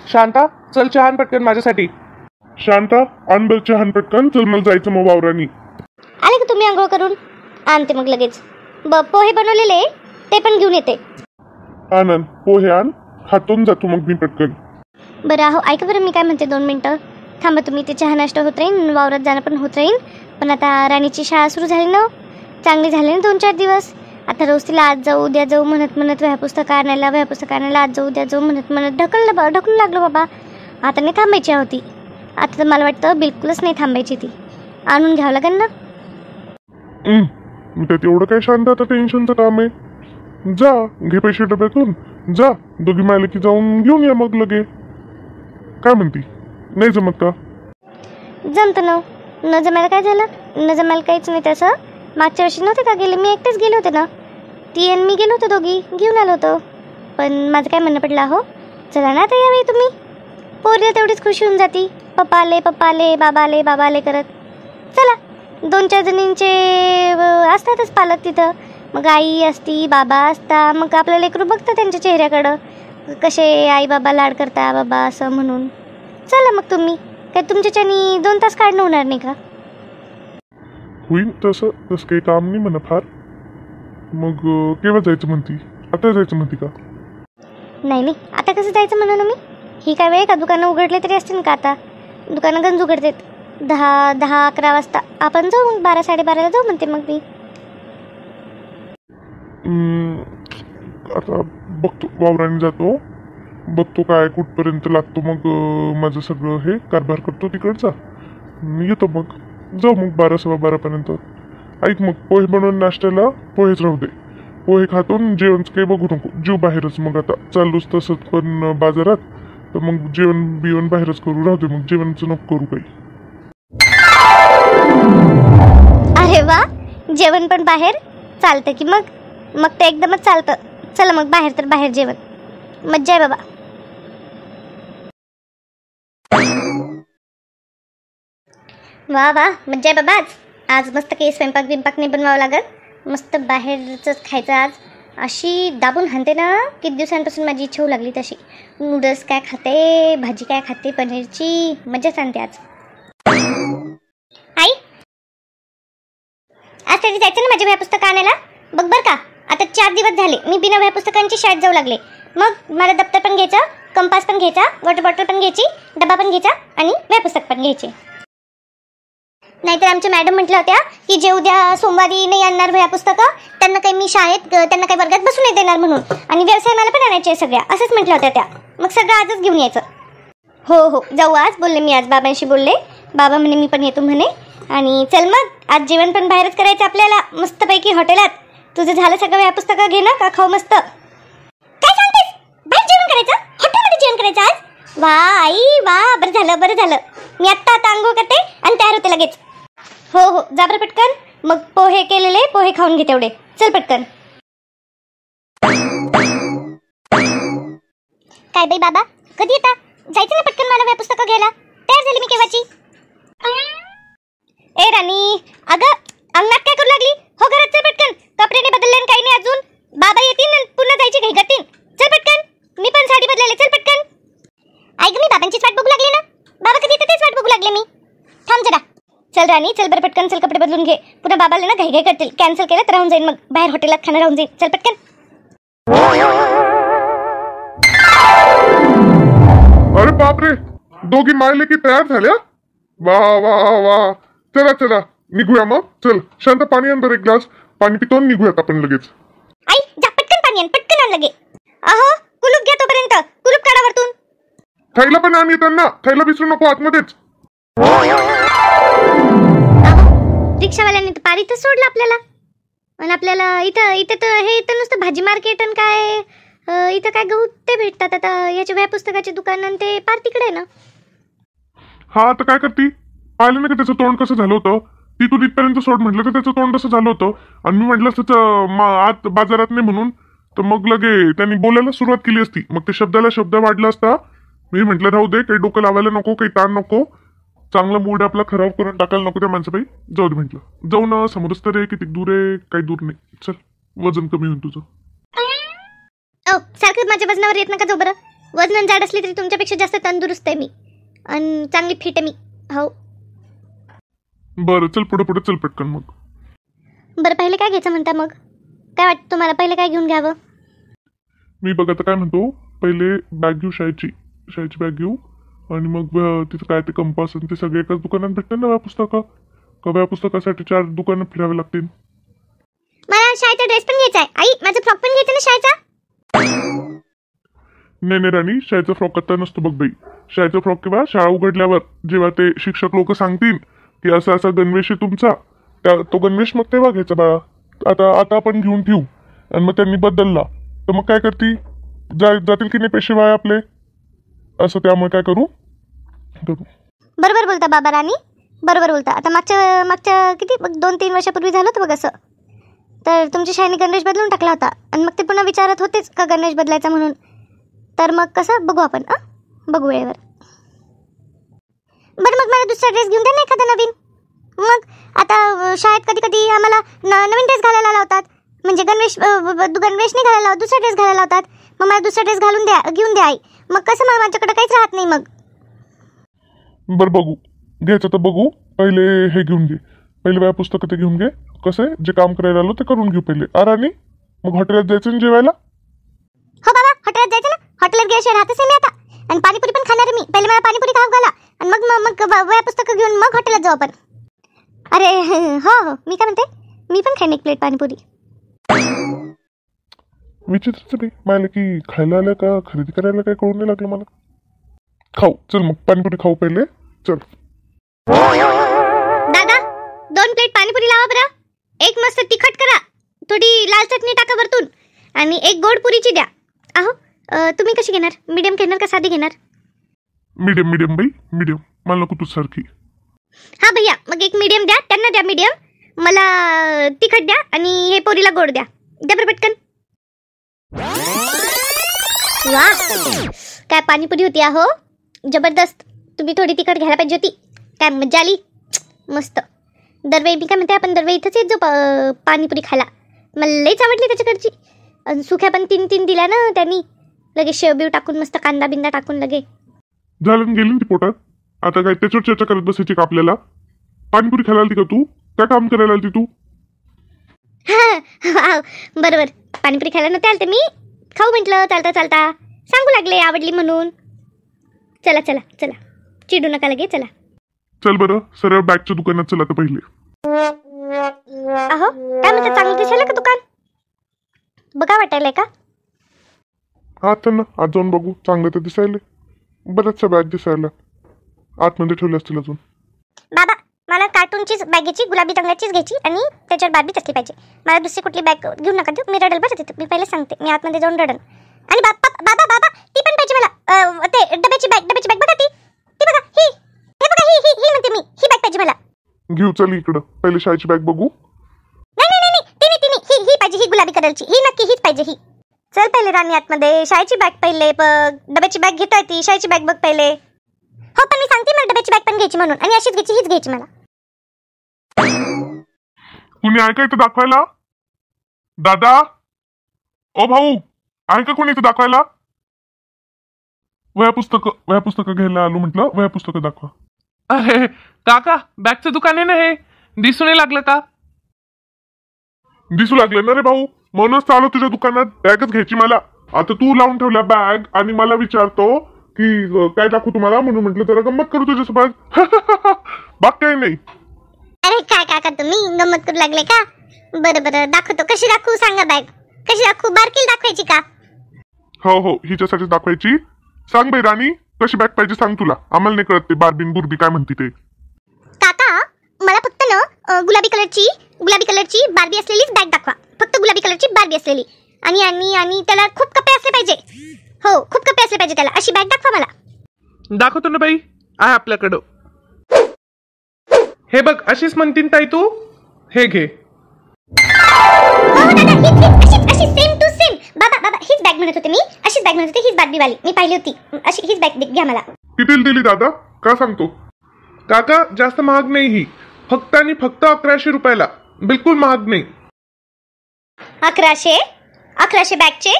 शांता चल चहान पटकन माझ्यासाठी. शांता आण बर चहान पटकन. चल मला जायचं मग वावरानी. आले का तुम्ही आंघोळ करून? आणते मग लगेच. पोहे बनवलेले ते पण घेऊन येते. आनंद पोहे आण. हातून जातो मग मी पटकन. बरं अहो ऐका बरं मी काय म्हणते 2 मिनटं थांबा तुम्ही. ते चहा नाश्ता होत राहील वावरात जाणं पण होत राहील. पण आता राणीची शाळा सुरू झाली ना चांगली झाली ना 2-4 दिवस. आता रोज तिला आज जाऊ उद्या जाऊ म्हणत वह्या पुस्तकं आणायला आज जाऊ उद्या जाऊ म्हणत ढकलून लागलो बाबा. आता नाही थांबायची होती. आता तर मला वाटतं बिलकुलच नाही थांबायची ती. आणून घ्यावं लागेल ना. त्यात एवढं काय शांत आता टेन्शनचं काम आहे. जा घे पैसे डब्यातून. जा दोघी मायले की जाऊन घेऊन या मग लगे. काय म्हणती नाही जमत का? जमतं ना. न जमायला काय झालं? न जमायला काहीच नाही तसं. मागच्या वर्षी नव्हते का गेले? मी एकटेच गेले होते ना. ती आणि मी गेलो होतो दोघी घेऊन आलो होतो. पण माझं काय म्हणणं पडलं हो चला ना आता यावेळी तुम्ही. पोरीला तेवढीच खुशी होऊन जाती. पप्पा आले बाबा आले करत. चला 2-4 जणींचे असतातच पालक तिथं. मग आई असती बाबा असता. मग आपलं लेकरू बघतं त्यांच्या चेहऱ्याकडं कसे आई बाबा लाड करता बाबा असं म्हणून. चला मग तुम्ही काय तुमच्याच्यानी 2 तास काढणं होणार नाही का? होईल तसं काही काम नाही म्हणा फार. मग केव्हा जायचं म्हणती? आता जायचं म्हणती का? नाही आता कसं जायचं म्हणून मी. ही काय वेळ का? दुकानं उघडले तरी असतील का आता? दुकानं गंज उघडतात 10-11 वाजता. आपण जाऊ मग 12-12:30 जाऊ म्हणते मग मी. आता बघतो वावराने जातो. बघतो काय कुठपर्यंत लागतो. मग माझं सगळं हे कारभार करतो तिकडचा. येतो मग जाऊ मग 12-12:15 पर्यंत. ऐक मग पोहे बनवून नाश्त्याला पोहेच राहू दे. पोहे खातून जेवणच काही बघू नको. जीव बाहेरच. मग आता चालूच तसंच पण बाजारात तर मग जेवण बाहेरच करू. राहू दे मग जेवणचं नको करू काही. अरे वा जेवण पण बाहेर चालतं की मग ते एकदमच चालतं. चला मग बाहेर तर बाहेर जेवण. मज्जा आहे बाबा. वा मज्जा आहे बाबा. आज मस्त काही स्वयंपाक नाही बनवावं लागत. मस्त बाहेरचंच खायचं आज. अशी दाबून हाणते ना किती दिवसांपासून माझी इच्छा होऊ लागली तशी. नूडल्स काय खाते भाजी काय खाते पनीरची. मज्जाच आणते आज. आई आज तरी जायचं ना माझ्या वह्या पुस्तकं आणायला. बघ बरं का आता 4 दिवस झाले मी बिना वह्या पुस्तकांची शाळेत जाऊ लागले. मग मला दप्तर पण घ्यायचं कंपास पण घ्यायचा वॉटर बॉटल पण घ्यायची डबा पण घ्यायचा आणि वह्या पुस्तक पण घ्यायचे. नाहीतर आमच्या मॅडम म्हटल्या होत्या की जे उद्या सोमवारी नाही आणणार वह्या पुस्तकं त्यांना काही मी शाळेत त्यांना काही वर्गात बसू नाही देणार म्हणून. आणि व्यवसाय मला पण आणायचे सगळ्या असंच म्हटल्या होत्या त्या. मग सगळं आजच घेऊन यायचं. हो जाऊ आज बोलले मी. आज बाबांशी बोलले. बाबा म्हणे मी पण येतो म्हणे. आणि चल मग आज जेवण पण बाहेरच करायचं आपल्याला मस्तपैकी हॉटेलात. तुझं झालं सगळं वह्या पुस्तकं घे ना का खाऊ मस्त. काय सांगतेस? बाहेर जेवण करायचं? हॉटेलमध्ये जेवण करायचं आज? वा आई वा. बरं झालं. मी आत्ता आंघोळ करते आणि तयार होते लगेच. हो जा बरं पटकन. मग पोहे केलेले पोहे खाऊन घे तेवढे. चल पटकन. काय बाई बाबा कधी येता? जायचं ना पटकन मला वह्या पुस्तकं घ्यायला. तयार झाली मी केव्हाची. ए राणी अगं अंगणात काय करू लागली? हो घरात चल पटकन. कपडे नाही बदलले काही नाही अजून. बाबा येतील आणि पुन्हा जायची घाई करतील. चल पटकन. मी पण साडी बदलायला. चल पटकन. ऐक मी बाबांचीच वाट बघू लागली ना. बाबा कधी येते तेच वाट बघू लागले मी. थांब जरा. चल राणी चल बरं पटकन. चल कपडे बदलून घे. पुन्हा बाबाला ना घाई करतील. कॅन्सल केलं तर राहून जाईल मग. बाहेर हॉटेलात खाणं राहून जाईल. चल पटकन. अरे बापरे दोघी मायले की तयार झाल्या. वा चला निघूया मग. चल शांत पाणी आण बरं 1 ग्लास. पाणी पितो निघूयात आपण लगेच. आई जा पटकन पाणी आण पटकन आण लगे. अहो कुलूप घ्या तोपर्यंत. कुलूप काढा वरतून. थैला पण आण येताना. थैला विसरू नको आतमध्येच. रिक्षावाल्याने तर पार इथं सोडलं आपल्याला. आणि आपल्याला इथं तर हे इथं नुसतं भाजी मार्केट आणि काय इथं काय गहू ते भेटतात. आता याच्या वह्या पुस्तकाचे दुकान आणि ते पार तिकडे आहे ना. हा तर काय करती? पाहिलं ना की त्याचं तोंड कसं झालं होतं. तिथून इथपर्यंत सोड म्हटलं तर त्याचं तोंड कसं झालं होतं. आणि मी म्हटलं त्याचं आत बाजारात नाही म्हणून तर मग लगे त्यांनी बोलायला सुरुवात केली असती. मग ते शब्दाला शब्द वाढला असता. मी म्हटलं राहू दे काही डोकं लावायला नको काही ताण नको. चांगला मूड आपला खराब करून टाकायला नको त्या माणसाबाई. जाऊ दे म्हटलं. जाऊ ना समोरच तर किती दूर आहे. काही दूर नाही. चल वजन कमी होईल तुझं. सारखं माझ्या वजनावर येत नका जाऊ बरं. वजन जाड असली तरी तुमच्यापेक्षा जास्त तंदुरुस्त आहे मी आणि चांगली फिट आहे मी. हो बरं चल पुढे पुढे चल पटकन. मग बरं पहिले काय घ्यायचं म्हणता? मग काय वाटतं तुम्हाला पहिले काय घेऊन घ्यावं? मी बघ आता काय म्हणतो, पहिले बॅग घेऊ शाळेची बॅग घेऊ आणि मग तिथं काय ते कंपास आणि ते सगळे एकाच दुकानात भेटतात ना वह्या पुस्तकासाठी 4 दुकानं फिरावे लागतील. मला शाळेचा ड्रेस पण घ्यायचा आहे. आई माझा फ्रॉक पण घ्यायचा ना शाळेचा. नाही राणी, शाळेचा फ्रॉक आता नसतो बघ बाई. शाळेचा फ्रॉक किंवा शाळा उघडल्यावर जेव्हा ते शिक्षक लोक सांगतील की असा असा गणवेश आहे तुमचा, तो गणवेश मग तेव्हा घ्यायचा बाळा. आता आपण घेऊन ठेवू आणि मग त्यांनी बदलला तर मग काय करती, जातील की नाही पैसे वाया आपले. असं त्यामुळे काय करू. बरोबर बोलता बाबा राणी, बरोबर बोलता. आता मागच्या किती 2-3 वर्षापूर्वी झालं होतं बघ असं. तर तुमच्या शाळेने गणवेश बदलून टाकला होता आणि मग ते पुन्हा विचारत होतेच का गणवेश बदलायचा म्हणून. तर मग कसं बघू आपण, बघू वेळेवर. बरं मग मला दुसरा ड्रेस घेऊन द्या ना एखादा नवीन. मग आता शाळेत कधी कधी आम्हाला नवीन ड्रेस घालायला लावतात, म्हणजे गणवेश नाही घालायला लावत, दुसरा ड्रेस घालायला लावतात. मग मला दुसरा ड्रेस घेऊन द्या आई. मग कसं मग माझ्याकडे काहीच राहत नाही मग. बरं बघू, घ्यायचं तर बघू. पहिले हे घेऊन घे, पहिले वह्या पुस्तकं ते घेऊन घे. कसं आहे, जे काम करायला आलो ते करून घेऊ पहिले. आणि मग हॉटेलात जायचं ना जेवायला. हो बाबा हॉटेलात जायचं ना. हॉटेलात गेल्याशिवाय राहतच नाही मी आता. आणि पाणीपुरी पण खाणार मी. पहिले मला पाणीपुरी खाऊ घाला आणि मग वह्या पुस्तकं घेऊन मग हॉटेलात जाऊ आपण. अरे हो मी काय म्हणते, मी पण खाईन 1 प्लेट पाणीपुरी. विचित्रच नाही मला की खायला आल्या का खरेदी करायला काय कळून नाही लागलं मला. खाऊ चल मग पाणीपुरी खाऊ पहिले चल. दादा 2 प्लेट पाणीपुरी लावा बरं. 1 मस्त तिखट करा, थोडी लाल चटणी टाका वरतून आणि 1 गोड पुरीची द्या. अहो तुम्ही कशी घेणार, मीडियम घेणार का साधी घेणार? मीडियम बाई मीडियम, मला नको तू सारखी. हा भैया मग 1 मीडियम द्या, त्यांना द्या मीडियम, मला तिखट द्या आणि हे पोरीला गोड द्या. द्या बरं पटकन. वा काय पाणीपुरी होती अहो, जबरदस्त. तुम्ही थोडी तिखट घ्यायला पाहिजे होती. काय मजा आली, मस्त. दरवेळी मी काय म्हणते, आपण दरवेळी इथंच येत जाऊ पाणीपुरी खायला. मला लईच आवडली त्याच्याकडची. आणि सुख्या पण 3 दिल्या ना त्यांनी, लगे शेवबीव टाकून मस्त कांदा बिंदा टाकून लगे. झालं गेली ती पोटात. आता काय त्याच्यावर चर्चा करत बसायची का आपल्याला. पाणीपुरी खायला आली का तू, काय काम करायला आली तू? बरोबर पाणीपुरी खायला नव्हते आलते मी, खाऊ म्हटलं चालता सांगू लागले आवडली म्हणून. चला चिडू नका लगे. चला चल बरं सरळ बॅगच्या दुकानात चला आता पहिले. अहो काय म्हणतात, चांगलं दिसायला का दुकान? बघा वाटायलंय का? आता ना आज जाऊन बघू. चांगलं तर दिसायला, बऱ्याचशा बॅग दिसायला आतमध्ये ठेवले असतील अजून. बाबा मला कार्टूनचीच बॅग घ्यायची, गुलाबी रंगाचीच घ्यायची आणि त्याच्यावर बारबीच असली पाहिजे. मला दुसरी कुठली बॅग घेऊ नका देऊ, मी रडल बरं तिथे. मी पहिले सांगते, मी आतमध्ये जाऊन रडन. आणि बाबा ती पण पाहिजे मला. ते डब्याची बॅग बघा, ती बघा, ही बघा, ही म्हणते मी, ही बॅग पाहिजे मला. घेऊ चल इकडं, पहिले शाळेची बॅग बघू. नाही ती ही पाहिजे, ही गुलाबी कलरची, ही नक्की हीच पाहिजे ही. चल पहिले राणी आतमध्ये. शाळेची बॅग पहिले बघ, डब्याची बॅग घेता येते, शाळेची बॅग बघ पहिले. हो पण मी सांगते मला डब्याची बॅग पण घ्यायची म्हणून, आणि अशीच घ्यायची, हीच घ्यायची मला. कुणी आहे का इथं दाखवायला? दादा ओ भाऊ आहे का कोणी इथं दाखवायला? वह्या पुस्तकं घ्यायला आलो म्हटलं, वह्या पुस्तकं दाखवा. अरे काका बॅगचं दुकान आहे ना हे, दिसून नाही लागलं का? दिसू लागलं ना रे भाऊ, म्हणूनच चालू तुझ्या दुकानात बॅगच घ्यायची मला. आता तू लावून ठेवल्या बॅग आणि मला विचारतो की काय दाखवू तुम्हाला, म्हणून म्हटलं जरा गंमत करू तुझ्यासोबत. बाग काही नाही. अरे काय काका तुम्ही गंमत करू लागले का? बरं दाखवतो. कशी दाखवू सांगा बॅग, कशी दाखवू? बारकील दाखवायची का? हो हिच्यासाठी दाखवायची. सांग बाई राणी कशी बॅग पाहिजे सांग, तुला आम्हाला नाही कळत ते बारबीन बुरबी काय म्हणते ते. काका मला फक्त ना गुलाबी कलरची बारबी असलेलीच बॅग दाखवा. फक्त गुलाबी कलरची बारबी असलेली, आणि त्याला खूप कप्पे असले पाहिजे. हो खूप कप्पे असले पाहिजे त्याला, अशी बॅग दाखवा मला. दाखवतो ना बाई, आहे आपल्याकडं. हे बघ अशीच म्हणतीन ताई तू, हे घे. हो दादा अशी सेम टू सेम. बाबा हीच बॅग म्हणत होते मी, अशीच बॅग म्हणत होते, हीच बारबीवाली मी पाहिली होती. अशी हीच बॅग घ्या मला. कितीला दिली दादा, का सांगतो? काका जास्त महाग नाही ही, फक्त आणि फक्त 1100 रुपयाला, बिलकुल महाग नाही. 1100 बॅगचे?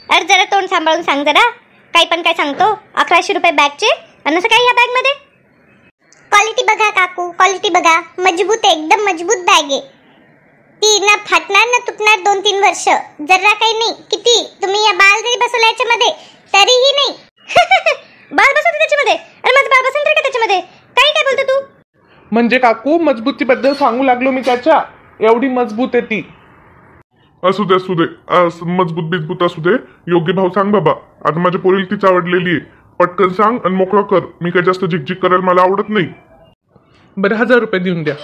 अरे जरा तोंड सांभाळून सांग जरा. काही पण काय सांगतो. 1100 रुपये बॅगचे आणि असं काय ह्या बॅगमध्ये. क्वालिटी बघा काकू, क्वालिटी बघा. मजबूत आहे, एकदम मजबूत बॅग आहे ती. ना फाटणार ना तुटणार 2-3 वर्ष. जरा काही नाही. किती तुम्ही या बाल जरी बसवला याच्यामध्ये तरीही नाही. बाल बसवतो त्याच्यामध्ये? अरे माझं बाल बसवतो का त्याच्यामध्ये? काय बोलतो तू? म्हणजे काकू मजबूतीबद्दल सांगू लागलो मी त्याच्या. एवढी मजबूत आहे ती. असू दे असू दे, मजबूत बिजबूत असू दे. योग्य भाव सांग बाबा. आता माझ्या पोरीला तीच आवडलेली आहे. पटकन सांग आणि मोकळा कर. मी काय जास्त झिकझिक करायला मला आवडत नाही. बरं 1000 रुपये देऊन द्या.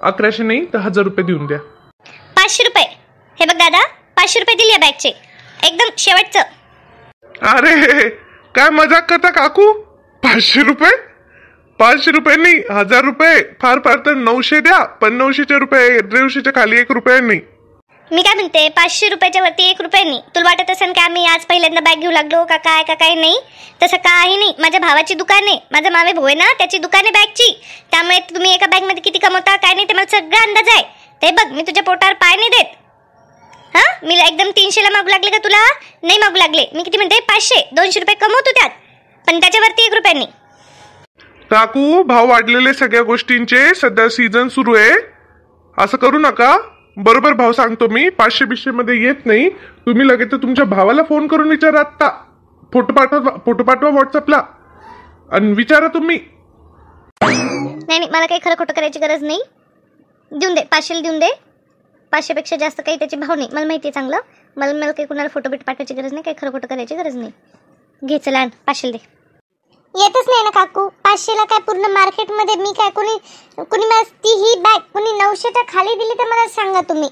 1100 नाही तर 1000 रुपये देऊन द्या. 500 रुपये. हे बघ दादा, 500 रुपये दिली या बॅगचे, एकदम शेवटचं. अरे काय मजाक करता काकू. 500 रुपये? 500 रुपये नाही, 1000 रुपये. फार फार तर 900 द्या. पण 900 रुपये 900च्या खाली 1 रुपया नाही. मी काय म्हणते, 500 रुपयाच्या वरती 1 रुपये नाही. तुला वाटत असेल की आम्ही आज पहिल्यांदा बॅग घेऊ लागलो का काय नाही. तसं काही नाही. माझ्या भावाची दुकान आहे, माझा मामे भाऊ आहे ना त्याची दुकान आहे बॅगची. त्यामुळे तुम्ही एका बॅगमध्ये किती कमवता काय नाही ते मला सगळं अंदाज आहे. ते बघ, मी तुझ्या पोटावर पाय नाही देत. हा, मी एकदम 300ला मागू लागले का तुला? नाही मागू लागले. मी किती म्हणते, 500 200 रुपये कमवतो त्यात, पण त्याच्यावरती 1 रुपया नाही. काकू भाव वाढलेले सगळ्या गोष्टींचे. सध्या सीझन सुरू आहे. असं करू नका. बरोबर भाव सांगतो मी. 500 मध्ये येत नाही. तुम्ही लगेच तुमच्या भावाला फोन करून विचारा. आत्ता फोटो पाठवा व्हॉट्सअपला आणि विचारा तुम्ही. नाही, मला काही खरं खोटं करायची गरज नाही. देऊन दे, 500 देऊन दे. 500 पेक्षा जास्त काही त्याचे भाव नाही. मला माहिती आहे चांगलं. मला काही कुणाला फोटो बिट पाठवायची गरज नाही. काही खरं खोटं करायची गरज नाही. घे चला, 500 दे. येतच नाही ना काकू. 500ला काय पूर्ण मार्केटमध्ये मी काय कुणी ती ही बॅग कुणी 900च्या खाली दिली तर मला सांगा तुम्ही.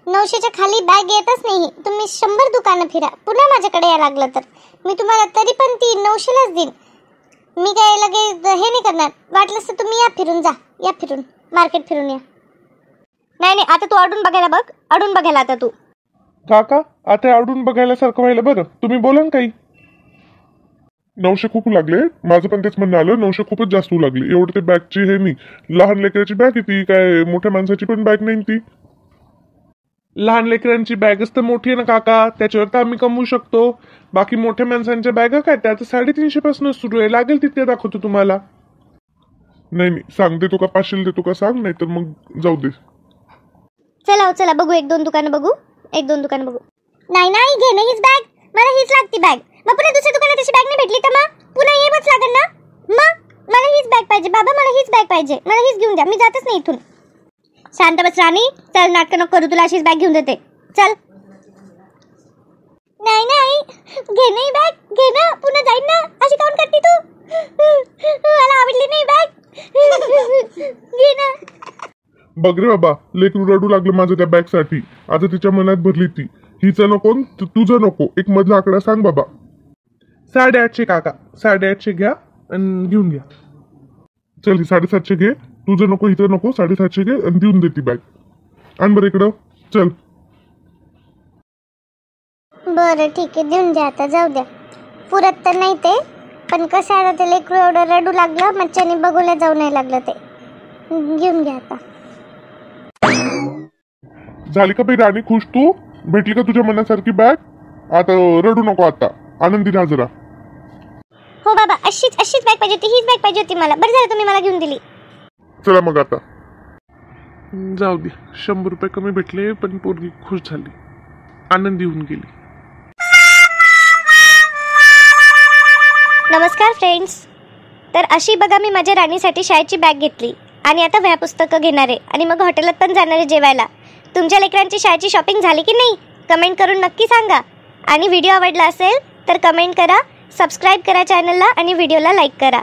900च्या खाली बॅग येतच नाही. तुम्ही 100 दुकानं फिरा, पुन्हा माझ्याकडे या लागलं तर मी तुम्हाला तरी पण ती 900लाच देईन. मी काय लगे हे नाही करणार. वाटलंच तर तुम्ही या फिरून जा. या फिरून मार्केट फिरून या. नाही, आता तू अडून बघायला बघ. अडून बघायला आता तू. काका आता अडून बघायला सारखं व्हायला. बरं तुम्ही बोला ना काही. 900 खूप लागले. माझं पण तेच म्हणणं आलं. 900 खूपच जास्त होऊ लागले. एवढं ते बॅगची हे नाही. लहान लेकराची बॅग आहे ती. काय मोठ्या माणसाची पण बॅग नाही ती. लहान लेकरांची बॅगच तर मोठी आहे ना काका. त्याच्यावर तर आम्ही कमवू शकतो. बाकी मोठ्या माणसांच्या बॅगा काय त्या तर 350 पासूनच सुरू आहे. लागेल तिथे दाखवतो तुम्हाला. नाही सांग, देतो का 500 देतो का सांग, नाही तर मग जाऊ दे. चला बघू. 1-2 दुकानं बघू. 1-2 दुकानं बघू. नाही घे ना हीच बॅग. मला हीच लागती बॅग. मग पुन्हा दुसऱ्या दुकानात तशी बॅग नाही भेटली तर मग पुन्हा येवच लागेल ना. मग मला हीच बॅग पाहिजे बाबा. मला हीच बॅग पाहिजे. मला हीच घेऊन द्या. मी जातच नाही इथून. शांत बस राणी. चल, नाटक नको करू. तुला अशीच बॅग घेऊन देते. चल. नाही घे नाही बॅग. घे ना. पुन्हा जाईन ना. अशी काऊन करते तू? मला आवडली नाही बॅग. घे ना. बघ रे बाबा, लेकरू रडू लागलं माझं त्या बॅगसाठी. आता तिच्या मनात भरली ती. हिचं नको तुझं नको. एक मधला आकडा सांग बाबा. 850 काका. 850 घ्या आणि घेऊन घ्या. चल, 750 घे. तुझं नको, हिचं नको. 750 घे आणि देऊन दे ती बॅग. आण बरं इकडं. चल. बरं ठीक आहे, देऊन द्या. आता जाऊ द्या. पुरत तर नाही ते, पण कसं आहे ते लेकरू एवढं रडू लागलं. मच्छाने बघूला जाऊ नाही लागलं ते. घेऊन घ्या आता. झाली का बाई राणी खुश तू? भेटली का तुझ्या मनासारखी बॅग? आता रडू नको. आता आनंदी राहा जरा. हो बाबा, अशीच बॅग पाहिजे होती. हीच बॅग पाहिजे होती मला. बरं झालं तुम्ही मला घेऊन दिली. चला मग आता जाऊ दे. 100 रुपये कमी भेटले पण पोरगी खुश झाली. आनंदी होऊन गेली. नमस्कार फ्रेंड्स. तर अशी बघा मी माझ्या राणीसाठी शाळेची बॅग घेतली आणि आता वह्या पुस्तकं घेणार आहे आणि मग हॉटेलात पण जाणार आहे जेवायला. तुमच्या लेकरांची शाळेची शॉपिंग झाली की नाही कमेंट करून नक्की सांगा. आणि व्हिडिओ आवडला असेल तर कमेंट करा, सबस्क्राईब करा चॅनलला आणि व्हिडिओला लाईक करा.